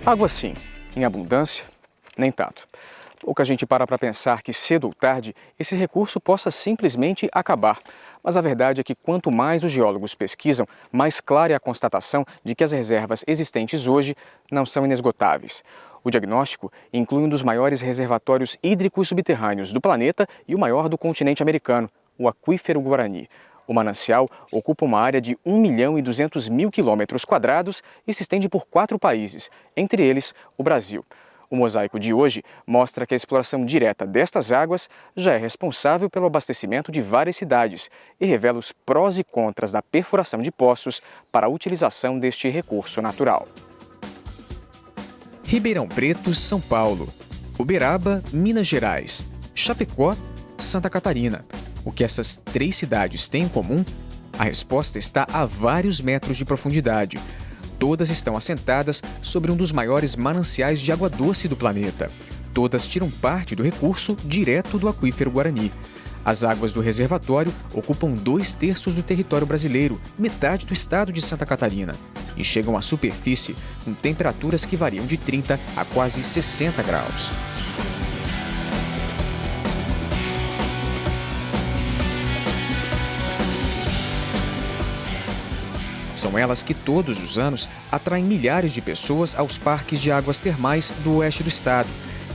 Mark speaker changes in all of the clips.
Speaker 1: Água sim, em abundância, nem tanto. Pouca gente para pensar que cedo ou tarde esse recurso possa simplesmente acabar. Mas a verdade é que quanto mais os geólogos pesquisam, mais clara é a constatação de que as reservas existentes hoje não são inesgotáveis. O diagnóstico inclui um dos maiores reservatórios hídricos subterrâneos do planeta e o maior do continente americano, o Aquífero Guarani. O manancial ocupa uma área de 1.200.000 quilômetros quadrados e se estende por 4 países, entre eles o Brasil. O mosaico de hoje mostra que a exploração direta destas águas já é responsável pelo abastecimento de várias cidades e revela os prós e contras da perfuração de poços para a utilização deste recurso natural. Ribeirão Preto, São Paulo. Uberaba, Minas Gerais. Chapecó, Santa Catarina. O que essas 3 cidades têm em comum? A resposta está a vários metros de profundidade. Todas estão assentadas sobre um dos maiores mananciais de água doce do planeta. Todas tiram parte do recurso direto do Aquífero Guarani. As águas do reservatório ocupam 2/3 do território brasileiro, metade do estado de Santa Catarina, e chegam à superfície com temperaturas que variam de 30 a quase 60 graus. São elas que todos os anos atraem milhares de pessoas aos parques de águas termais do oeste do estado.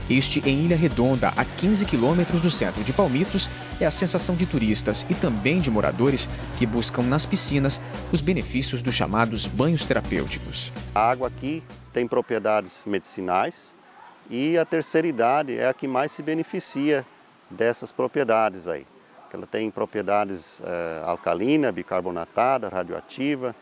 Speaker 1: Este em Ilha Redonda, a 15 quilômetros do centro de Palmitos, é a sensação de turistas e também de moradores que buscam nas piscinas os benefícios dos chamados banhos terapêuticos.
Speaker 2: A água aqui tem propriedades medicinais e a terceira idade é a que mais se beneficia dessas propriedades aí. Ela tem propriedades alcalina, bicarbonatada, radioativa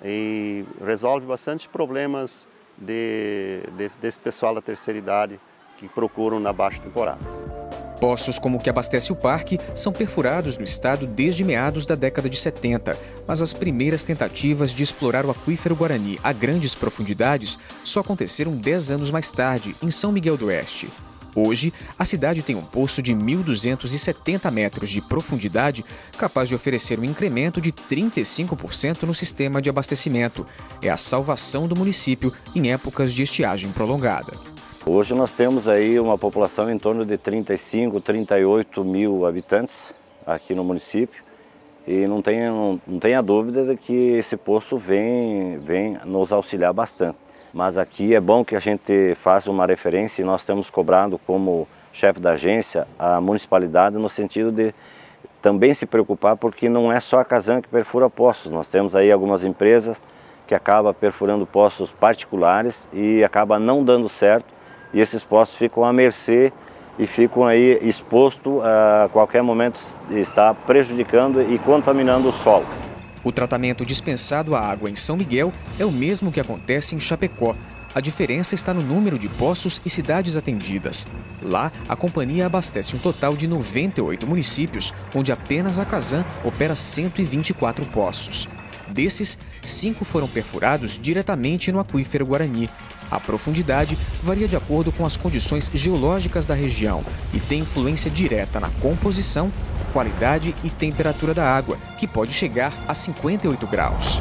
Speaker 2: e resolve bastante problemas desse pessoal da terceira idade que procuram na baixa temporada.
Speaker 1: Poços como o que abastece o parque são perfurados no estado desde meados da década de 70, mas as primeiras tentativas de explorar o Aquífero Guarani a grandes profundidades só aconteceram 10 anos mais tarde, em São Miguel do Oeste. Hoje, a cidade tem um poço de 1.270 metros de profundidade, capaz de oferecer um incremento de 35% no sistema de abastecimento. É a salvação do município em épocas de estiagem prolongada.
Speaker 3: Hoje nós temos aí uma população em torno de 35, 38 mil habitantes aqui no município e não tenha dúvida de que esse poço vem nos auxiliar bastante. Mas aqui é bom que a gente faça uma referência e nós temos cobrado como chefe da agência a municipalidade no sentido de também se preocupar, porque não é só a Casan que perfura poços. Nós temos aí algumas empresas que acabam perfurando poços particulares e acaba não dando certo e esses poços ficam à mercê e ficam aí expostos a qualquer momento estar prejudicando e contaminando o solo.
Speaker 1: O tratamento dispensado à água em São Miguel é o mesmo que acontece em Chapecó. A diferença está no número de poços e cidades atendidas. Lá, a companhia abastece um total de 98 municípios, onde apenas a Casan opera 124 poços. Desses, 5 foram perfurados diretamente no Aquífero Guarani. A profundidade varia de acordo com as condições geológicas da região e tem influência direta na composição, qualidade e temperatura da água, que pode chegar a 58 graus.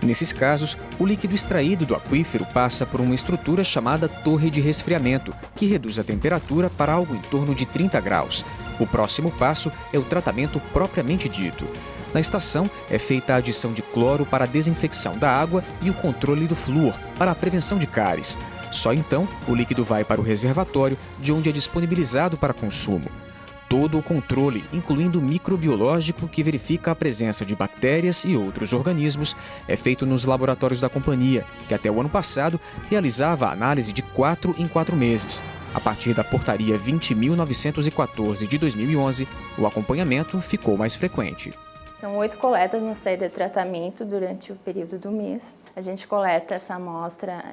Speaker 1: Nesses casos, o líquido extraído do aquífero passa por uma estrutura chamada torre de resfriamento, que reduz a temperatura para algo em torno de 30 graus. O próximo passo é o tratamento propriamente dito. Na estação, é feita a adição de cloro para a desinfecção da água e o controle do flúor para a prevenção de cáries. Só então, o líquido vai para o reservatório, de onde é disponibilizado para consumo. Todo o controle, incluindo o microbiológico, que verifica a presença de bactérias e outros organismos, é feito nos laboratórios da companhia, que até o ano passado realizava a análise de 4 em 4 meses. A partir da Portaria 20.914 de 2011, o acompanhamento ficou mais frequente.
Speaker 4: São 8 coletas no sede de tratamento durante o período do mês. A gente coleta essa amostra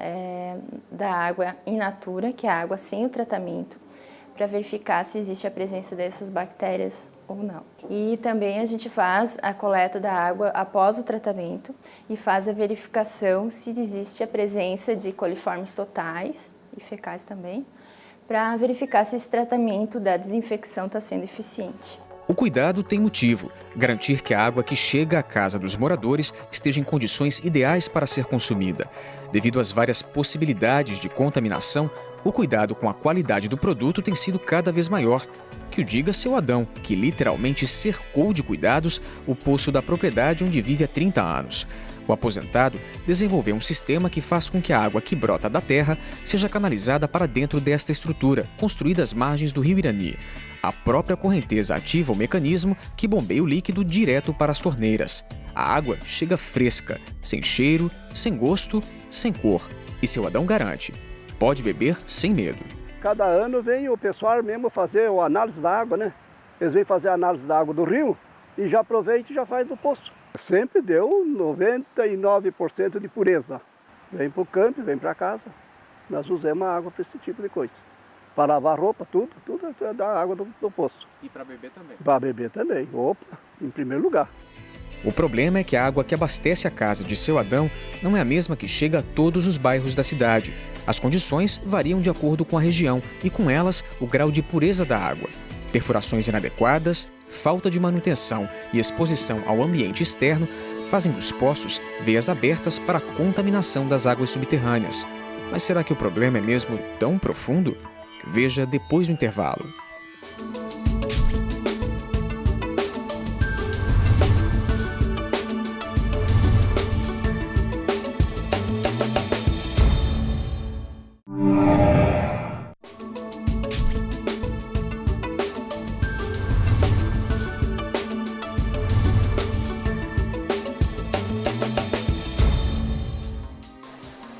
Speaker 4: da água in natura, que é a água sem o tratamento, para verificar se existe a presença dessas bactérias ou não. E também a gente faz a coleta da água após o tratamento e faz a verificação se existe a presença de coliformes totais e fecais também, para verificar se esse tratamento da desinfecção está sendo eficiente.
Speaker 1: O cuidado tem motivo: garantir que a água que chega à casa dos moradores esteja em condições ideais para ser consumida. Devido às várias possibilidades de contaminação, o cuidado com a qualidade do produto tem sido cada vez maior. Que o diga seu Adão, que literalmente cercou de cuidados o poço da propriedade onde vive há 30 anos. O aposentado desenvolveu um sistema que faz com que a água que brota da terra seja canalizada para dentro desta estrutura, construída às margens do rio Irani. A própria correnteza ativa o mecanismo que bombeia o líquido direto para as torneiras. A água chega fresca, sem cheiro, sem gosto, sem cor. E seu Adão garante: pode beber sem medo.
Speaker 5: Cada ano vem o pessoal mesmo fazer a análise da água, né? Eles vêm fazer a análise da água do rio e já aproveita e já faz do poço. Sempre deu 99% de pureza. Vem para o campo, vem para casa. Nós usamos a água para esse tipo de coisa. Para lavar roupa, tudo é da água do poço.
Speaker 1: E para beber também?
Speaker 5: Para beber também. Opa, em primeiro lugar.
Speaker 1: O problema é que a água que abastece a casa de seu Adão não é a mesma que chega a todos os bairros da cidade. As condições variam de acordo com a região e, com elas, o grau de pureza da água. Perfurações inadequadas, falta de manutenção e exposição ao ambiente externo fazem dos poços veias abertas para a contaminação das águas subterrâneas. Mas será que o problema é mesmo tão profundo? Veja depois do intervalo.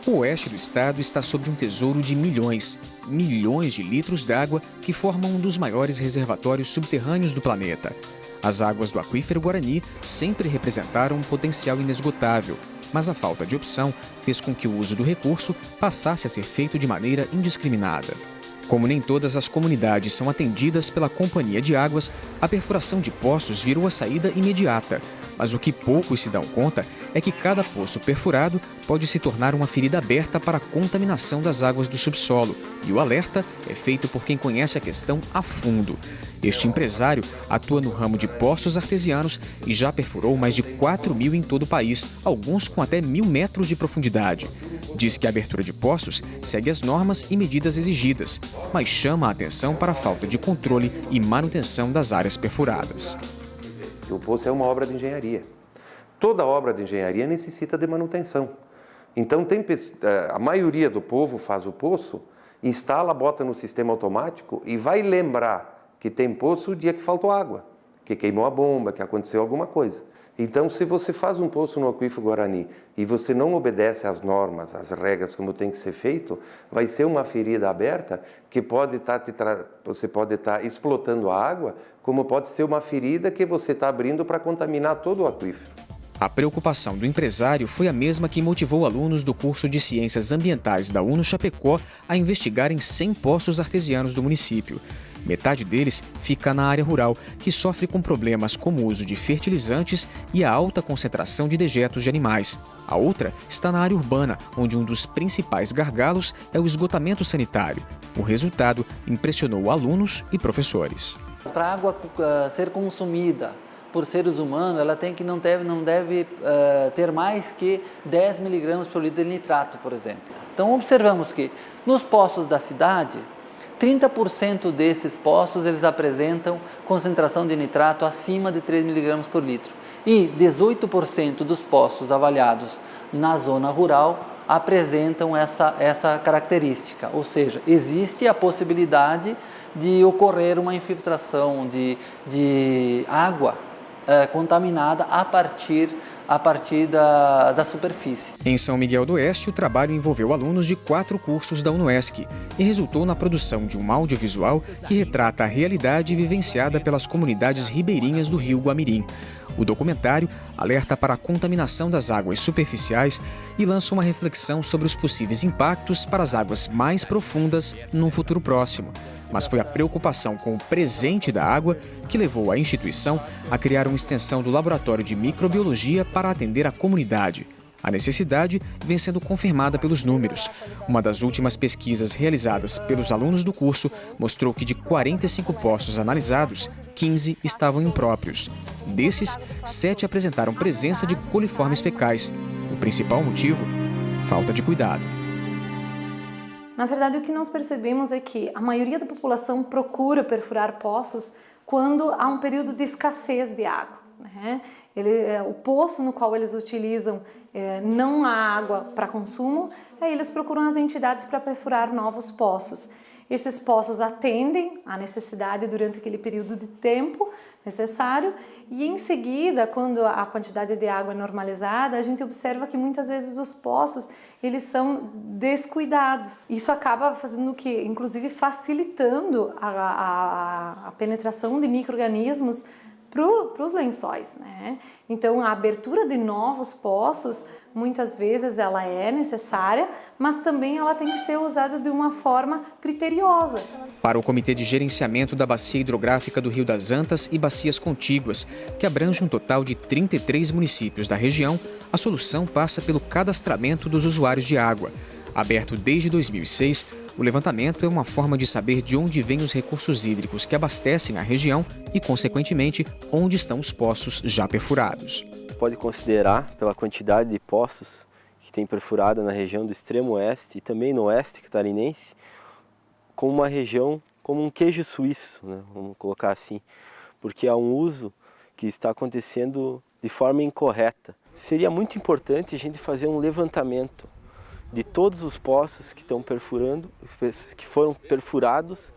Speaker 1: O oeste do estado está sobre um tesouro de milhões de litros d'água que formam um dos maiores reservatórios subterrâneos do planeta. As águas do aquífero Guarani sempre representaram um potencial inesgotável, mas a falta de opção fez com que o uso do recurso passasse a ser feito de maneira indiscriminada. Como nem todas as comunidades são atendidas pela Companhia de Águas, a perfuração de poços virou a saída imediata. Mas o que poucos se dão conta é que cada poço perfurado pode se tornar uma ferida aberta para a contaminação das águas do subsolo. E o alerta é feito por quem conhece a questão a fundo. Este empresário atua no ramo de poços artesianos e já perfurou mais de 4.000 em todo o país, alguns com até 1.000 metros de profundidade. Diz que a abertura de poços segue as normas e medidas exigidas, mas chama a atenção para a falta de controle e manutenção das áreas perfuradas.
Speaker 6: O poço é uma obra de engenharia. Toda obra de engenharia necessita de manutenção. Então, a maioria do povo faz o poço, instala, bota no sistema automático e vai lembrar que tem poço o dia que faltou água, que queimou a bomba, que aconteceu alguma coisa. Então, se você faz um poço no aquífero Guarani e você não obedece às normas, às regras como tem que ser feito, vai ser uma ferida aberta que você pode estar explotando a água, como pode ser uma ferida que você está abrindo para contaminar todo o aquífero.
Speaker 1: A preocupação do empresário foi a mesma que motivou alunos do curso de Ciências Ambientais da UNO Chapecó a investigarem 100 poços artesianos do município. Metade deles fica na área rural, que sofre com problemas como o uso de fertilizantes e a alta concentração de dejetos de animais. A outra está na área urbana, onde um dos principais gargalos é o esgotamento sanitário. O resultado impressionou alunos e professores.
Speaker 7: Para a água ser consumida por seres humanos, ela não deve ter mais que 10 miligramas por litro de nitrato, por exemplo. Então observamos que nos poços da cidade, 30% desses poços eles apresentam concentração de nitrato acima de 3 miligramas por litro. E 18% dos poços avaliados na zona rural apresentam essa característica. Ou seja, existe a possibilidade de ocorrer uma infiltração de água contaminada a partir da superfície.
Speaker 1: Em São Miguel do Oeste, o trabalho envolveu alunos de 4 cursos da UNOESC e resultou na produção de um audiovisual que retrata a realidade vivenciada pelas comunidades ribeirinhas do rio Guamirim. O documentário alerta para a contaminação das águas superficiais e lança uma reflexão sobre os possíveis impactos para as águas mais profundas num futuro próximo. Mas foi a preocupação com o presente da água que levou a instituição a criar uma extensão do Laboratório de Microbiologia para atender a comunidade. A necessidade vem sendo confirmada pelos números. Uma das últimas pesquisas realizadas pelos alunos do curso mostrou que de 45 poços analisados, 15 estavam impróprios. Desses, 7 apresentaram presença de coliformes fecais. O principal motivo? Falta de cuidado.
Speaker 8: Na verdade, o que nós percebemos é que a maioria da população procura perfurar poços quando há um período de escassez de água, né? O poço no qual eles utilizam não há água para consumo, aí eles procuram as entidades para perfurar novos poços. Esses poços atendem à necessidade durante aquele período de tempo necessário e em seguida, quando a quantidade de água é normalizada, a gente observa que muitas vezes os poços eles são descuidados. Isso acaba fazendo que, inclusive, facilitando a penetração de micro-organismos para os lençóis, né? Então, a abertura de novos poços, muitas vezes ela é necessária, mas também ela tem que ser usada de uma forma criteriosa.
Speaker 1: Para o Comitê de Gerenciamento da Bacia Hidrográfica do Rio das Antas e bacias contíguas, que abrange um total de 33 municípios da região, a solução passa pelo cadastramento dos usuários de água. Aberto desde 2006, o levantamento é uma forma de saber de onde vêm os recursos hídricos que abastecem a região e, consequentemente, onde estão os poços já perfurados.
Speaker 9: Pode considerar, pela quantidade de poços que tem perfurada na região do extremo oeste e também no oeste catarinense, como uma região, como um queijo suíço, né? Vamos colocar assim, porque há um uso que está acontecendo de forma incorreta. Seria muito importante a gente fazer um levantamento de todos os poços que estão perfurando, que foram perfurados,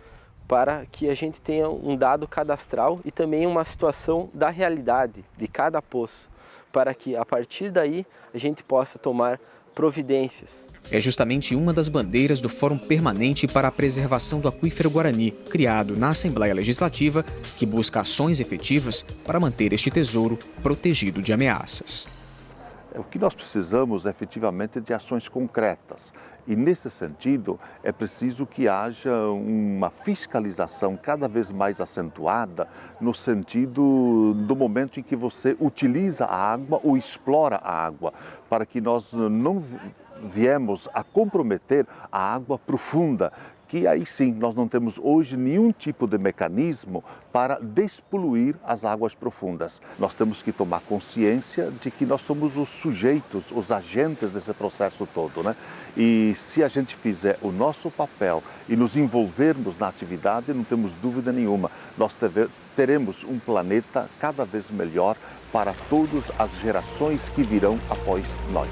Speaker 9: para que a gente tenha um dado cadastral e também uma situação da realidade de cada poço, para que a partir daí a gente possa tomar providências.
Speaker 1: É justamente uma das bandeiras do Fórum Permanente para a Preservação do Aquífero Guarani, criado na Assembleia Legislativa, que busca ações efetivas para manter este tesouro protegido de ameaças.
Speaker 10: O que nós precisamos efetivamente de ações concretas e, nesse sentido, é preciso que haja uma fiscalização cada vez mais acentuada no sentido do momento em que você utiliza a água ou explora a água, para que nós não viemos a comprometer a água profunda, que aí sim nós não temos hoje nenhum tipo de mecanismo para despoluir as águas profundas. Nós temos que tomar consciência de que nós somos os sujeitos, os agentes desse processo todo, né? E se a gente fizer o nosso papel e nos envolvermos na atividade, não temos dúvida nenhuma, nós teremos um planeta cada vez melhor para todas as gerações que virão após nós.